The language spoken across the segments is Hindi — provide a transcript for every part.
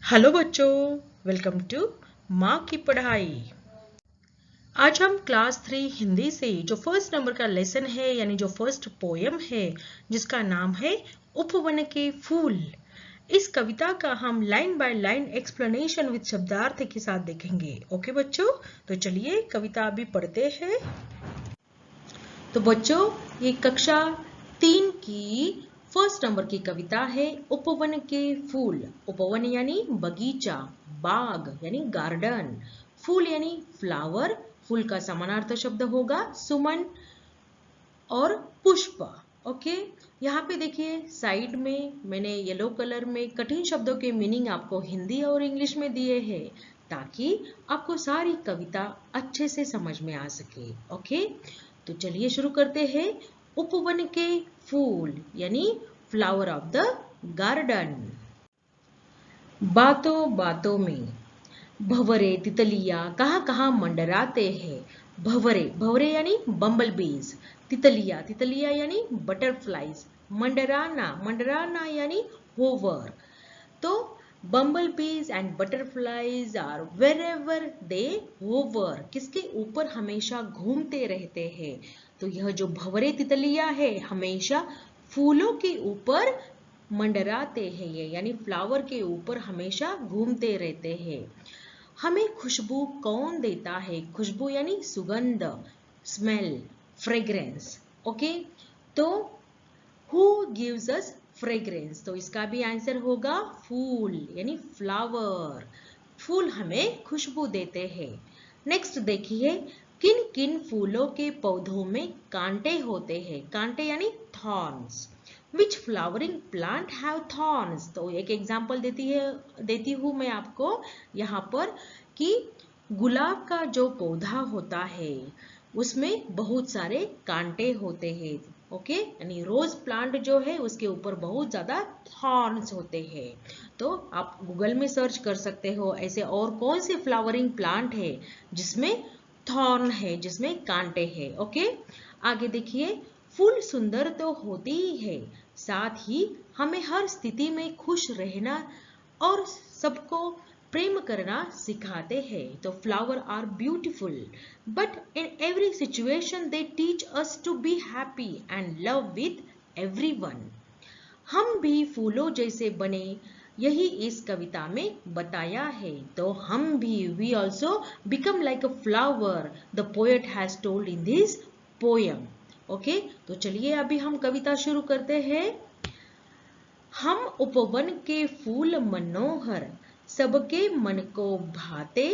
हेलो बच्चों, वेलकम टू माँ की पढ़ाई। आज हम क्लास 3 हिंदी से जो फर्स्ट नंबर का लेसन है यानी जो फर्स्ट पोयम है जिसका नाम है उपवन के फूल। इस कविता का हम line by line explanation with शब्दार्थ के साथ देखेंगे। ओके बच्चों, तो चलिए कविता अभी पढ़ते हैं। तो बच्चों, ये कक्षा 3 की फर्स्ट नंबर की कविता है उपवन के फूल। उपवन यानी बगीचा, बाग यानी गार्डन, फूल यानी फ्लावर, फूल का समानार्थक शब्द होगा सुमन और पुष्प। ओके, यहाँ पे देखिए साइड में मैंने येलो कलर में कठिन शब्दों के मीनिंग आपको हिंदी और इंग्लिश में दिए हैं ताकि आपको सारी कविता अच्छे से समझ में आ सके। ओके, तो चलिए शुरू करते हैं। उपवन के फूल यानी फ्लावर ऑफ द गार्डन। बातों बातों में भंवरे तितलियां कहाँ कहाँ मंडराते हैं। भंवरे भंवरे यानी बम्बल बीज, तितलियां तितलियां यानी बटरफ्लाइज, मंडराना मंडराना यानी होवर। तो bumble bees and butterflies are wherever they hover, किसके ऊपर हमेशा घूमते रहते हैं। तो यह जो भंवरे तितलियां है हमेशा फूलों के ऊपर मंडराते हैं, ये यानी फ्लावर के ऊपर हमेशा घूमते रहते हैं। हमें खुशबू कौन देता है। खुशबू यानी सुगंध, स्मेल, फ्रेग्रेंस। ओके, तो हु गिव्स अस फ्रेग्रेंस, तो इसका भी आंसर होगा फूल यानी फ्लावर। फूल हमें खुशबू देते हैं। नेक्स्ट देखिए, किन किन फूलों के पौधों में कांटे होते हैं। कांटे यानी thorns. Which flowering plant have thorns, तो एक एग्जांपल देती हूँ मैं आपको यहाँ पर कि गुलाब का जो पौधा होता है उसमें बहुत सारे कांटे होते हैं। ओके, यानी रोज प्लांट जो है उसके ऊपर बहुत ज्यादा थॉर्न्स होते हैं। तो आप गूगल में सर्च कर सकते हो ऐसे और कौन से फ्लावरिंग प्लांट है जिसमें थॉर्न है, जिसमें कांटे हैं। ओके, आगे देखिए, फूल सुंदर तो होती ही है, साथ ही हमें हर स्थिति में खुश रहना और सबको प्रेम करना सिखाते हैं। तो flower are beautiful but in every situation they teach us to be happy and love with everyone. हम भी फूलों जैसे बने, यही इस कविता में बताया है। तो हम भी we also become like a flower the poet has told in this poem. Okay, तो चलिए अभी हम कविता शुरू करते हैं। हम उपवन के फूल मनोहर, सबके मन को भाते,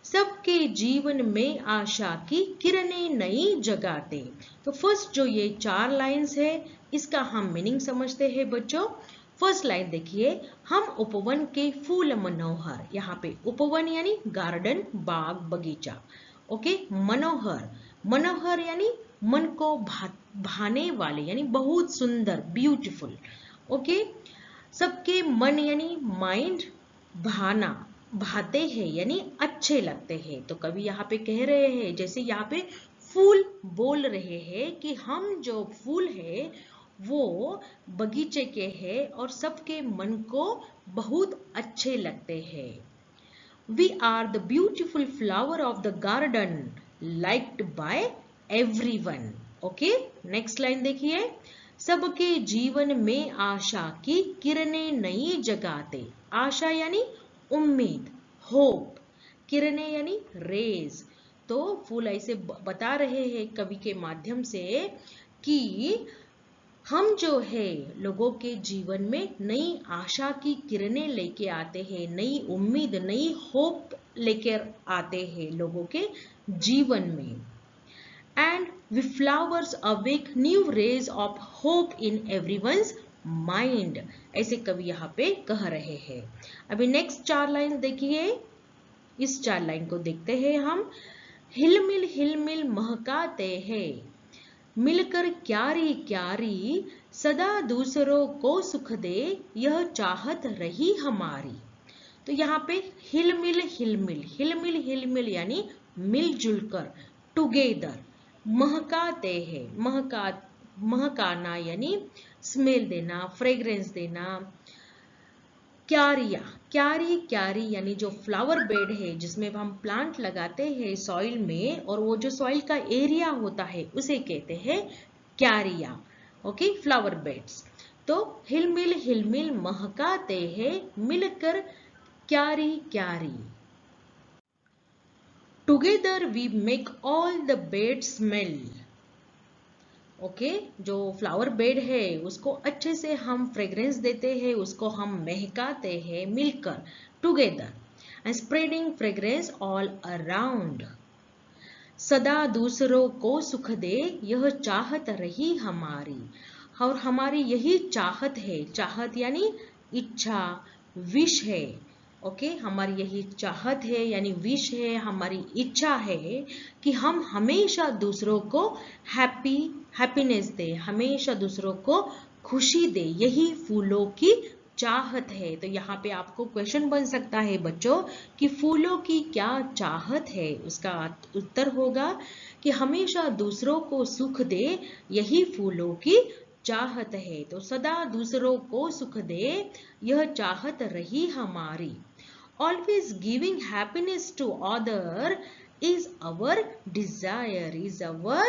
सबके जीवन में आशा की किरणें नई जगाते। तो फर्स्ट जो ये 4 लाइंस है इसका हम मीनिंग समझते हैं बच्चों। फर्स्ट लाइन देखिए, हम उपवन के फूल मनोहर, यहाँ पे उपवन यानी गार्डन, बाग, बगीचा। ओके, मनोहर, मनोहर यानी मन को भाने वाले यानी बहुत सुंदर, ब्यूटीफुल। ओके, सबके मन यानी माइंड, भाना, भाते हैं यानी अच्छे लगते हैं। तो कभी यहाँ पे कह रहे हैं, जैसे यहाँ पे फूल बोल रहे हैं कि हम जो फूल है वो बगीचे के हैं और सबके मन को बहुत अच्छे लगते हैं। We are the beautiful flower of the garden, liked by everyone. Okay, next line देखिए, सबके जीवन में आशा की किरणें नई जगाते। आशा यानी उम्मीद, होप, किरणें यानी रेज। तो फूल ऐसे बता रहे हैं कवि के माध्यम से कि हम जो है लोगों के जीवन में नई आशा की किरणें लेके आते हैं, नई उम्मीद, नई होप लेकर आते हैं लोगों के जीवन में। And we flowers awake new rays of hope in everyone's mind, ऐसे कवि यहाँ पे कह रहे हैं। अभी नेक्स्ट 4 लाइन देखिए, इस 4 लाइन को देखते हैं हम। हिलमिल महकाते हैं, मिलकर क्यारी क्यारी, सदा दूसरों को सुख दे, यह चाहत रही हमारी। तो यहाँ पे हिलमिल हिलमिल, हिलमिल हिलमिल यानी मिलजुल कर, टुगेदर। महकाते हैं, महकाना यानी स्मेल देना, फ्रेग्रेंस देना। क्यारिया, क्यारी क्यारी यानी जो फ्लावर बेड है जिसमें हम प्लांट लगाते हैं सॉइल में, और वो जो सॉइल का एरिया होता है उसे कहते हैं क्यारिया। Okay, flower beds. तो हिलमिल हिलमिल महकाते हैं मिलकर क्यारी क्यारी। Together we make all the bed smell. Okay, जो फ्लावर बेड है उसको अच्छे से हम फ्रेग्रेंस देते हैं, उसको हम महकाते हैं मिलकर, together, and spreading fragrance all around. सदा दूसरों को सुख दे यह चाहत रही हमारी, और हमारी यही चाहत है, चाहत यानी इच्छा, विश है। ओके, हमारी यही चाहत है यानी विश है, हमारी इच्छा है कि हम हमेशा दूसरों को हैप्पीनेस दे, हमेशा दूसरों को खुशी दे, यही फूलों की चाहत है। तो यहाँ पे आपको क्वेश्चन बन सकता है बच्चों कि फूलों की क्या चाहत है। उसका उत्तर होगा कि हमेशा दूसरों को सुख दे, यही फूलों की चाहत है। तो सदा दूसरों को सुख दे यह चाहत रही हमारी। Always giving happiness to other is our desire, is our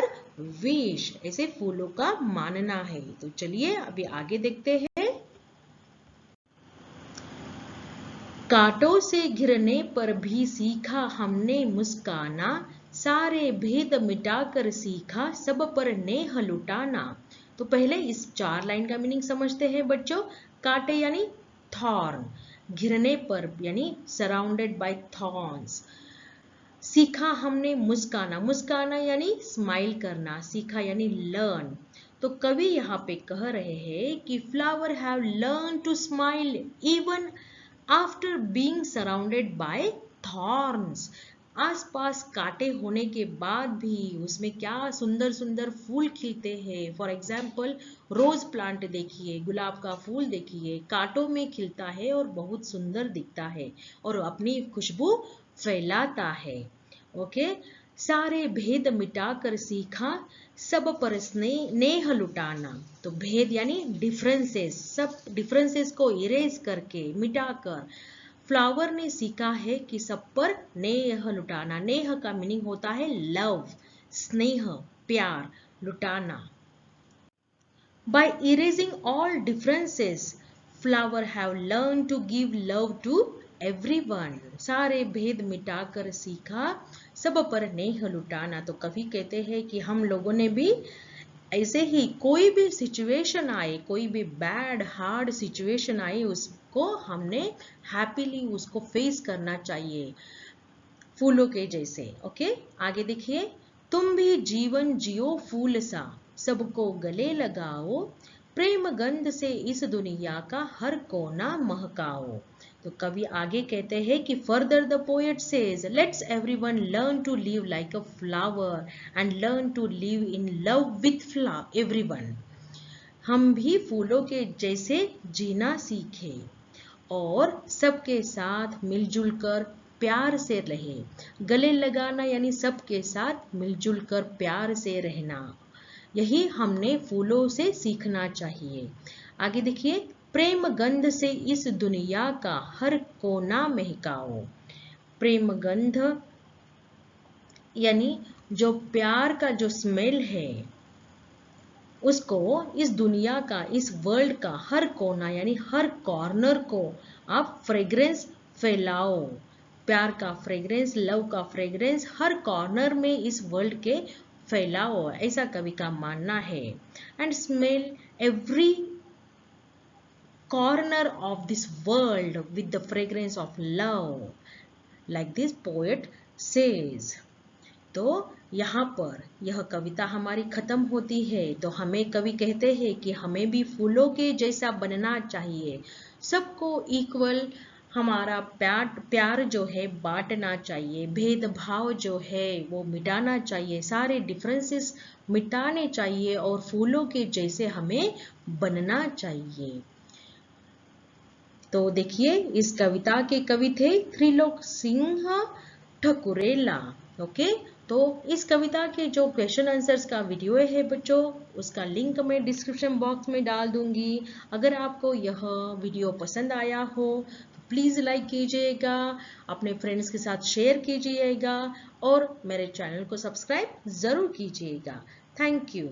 wish, ऐसे फूलों का मानना है। तो चलिए अभी आगे देखते हैं। कांटों से घिरने पर भी सीखा हमने मुस्काना, सारे भेद मिटाकर सीखा सब पर नेह लुटाना। तो पहले इस 4 लाइन का मीनिंग समझते हैं बच्चों। कांटे यानी थॉर्न, घिरने पर यानी सराउंडेड बाय थॉर्न्स। सीखा हमने मुस्काना, मुस्काना यानी स्माइल करना, सीखा यानी लर्न। तो कवि यहाँ पे कह रहे हैं कि flower have learn to smile even after being surrounded by thorns. आसपास कांटे होने के बाद भी उसमें क्या सुंदर सुंदर फूल खिलते हैं। फॉर एग्जाम्पल रोज प्लांट देखिए, गुलाब का फूल देखिए, कांटों में खिलता है और बहुत सुंदर दिखता है और अपनी खुशबू फैलाता है। ओके, सारे भेद मिटाकर सीखा सब पर नेह लुटाना। तो भेद यानी डिफरेंसेस, सब डिफरेंसेस को इरेज करके मिटाकर फ्लावर ने सीखा है कि सब पर नेह लुटाना। नेह का मीनिंग होता है लव, स्नेह, प्यार, लुटाना। By erasing all differences, flower have learned to give love to everyone. सारे भेद मिटाकर सीखा सब पर नेह लुटाना। तो कवि कहते हैं कि हम लोगों ने भी ऐसे ही कोई भी सिचुएशन आए, कोई भी बैड हार्ड सिचुएशन आए, उसको हमने हैप्पीली उसको फेस करना चाहिए, फूलों के जैसे। ओके, आगे देखिए। तुम भी जीवन जियो फूल सा, सबको गले लगाओ, प्रेम गंध से इस दुनिया का हर कोना महकाओ। तो कवि आगे कहते हैं कि further the poet says let's everyone learn to live like a flower and learn to live in love with everyone. हम भी फूलों के जैसे जीना सीखे और सबके साथ मिलजुल कर प्यार से रहे। गले लगाना यानी सबके साथ मिलजुल कर प्यार से रहना, यही हमने फूलों से सीखना चाहिए। आगे देखिए। प्रेम गंध से इस दुनिया का हर कोना महकाओ। प्रेम गंध यानी जो प्यार का जो स्मेल है, उसको इस दुनिया का, इस वर्ल्ड का हर कोना यानी हर कॉर्नर को आप फ्रेग्रेंस फैलाओ। प्यार का फ्रेग्रेंस, लव का फ्रेग्रेंस हर कॉर्नर में इस वर्ल्ड के फैलाओ, ऐसा कवि का मानना है। And smell every corner of this world with the fragrance of love, like this poet says. तो यहाँ पर यह कविता हमारी खत्म होती है। तो हमें कवि कहते हैं कि हमें भी फूलों के जैसा बनना चाहिए, सबको इक्वल हमारा प्यार जो है बांटना चाहिए, भेदभाव जो है वो मिटाना चाहिए, सारे डिफरेंसेस मिटाने चाहिए और फूलों के जैसे हमें बनना चाहिए। तो देखिए, इस कविता के कवि थे त्रिलोक सिंह ठकुरेला। ओके, तो इस कविता के जो क्वेश्चन आंसर्स का वीडियो है बच्चों, उसका लिंक मैं डिस्क्रिप्शन बॉक्स में डाल दूंगी। अगर आपको यह वीडियो पसंद आया हो तो प्लीज़ लाइक कीजिएगा, अपने फ्रेंड्स के साथ शेयर कीजिएगा और मेरे चैनल को सब्सक्राइब ज़रूर कीजिएगा। Thank you.